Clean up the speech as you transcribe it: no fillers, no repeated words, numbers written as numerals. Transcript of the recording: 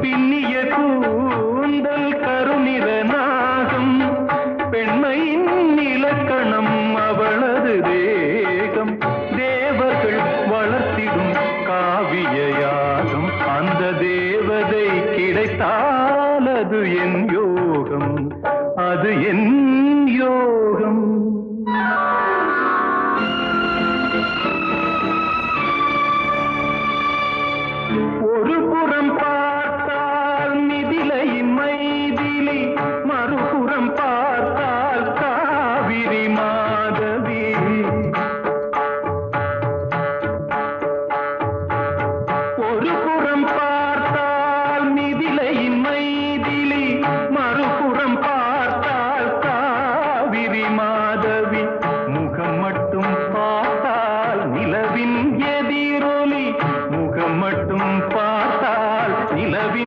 பின்னிய கூந்தல் கருநிற நாகம் பெண்மையின் இலக்கணம் அவளது தேகம் தேவர்கள் வளர்த்திடும் காவிய யாகம் அந்த தேவதை கிடைத்தால் அது என் யோகம் அது என்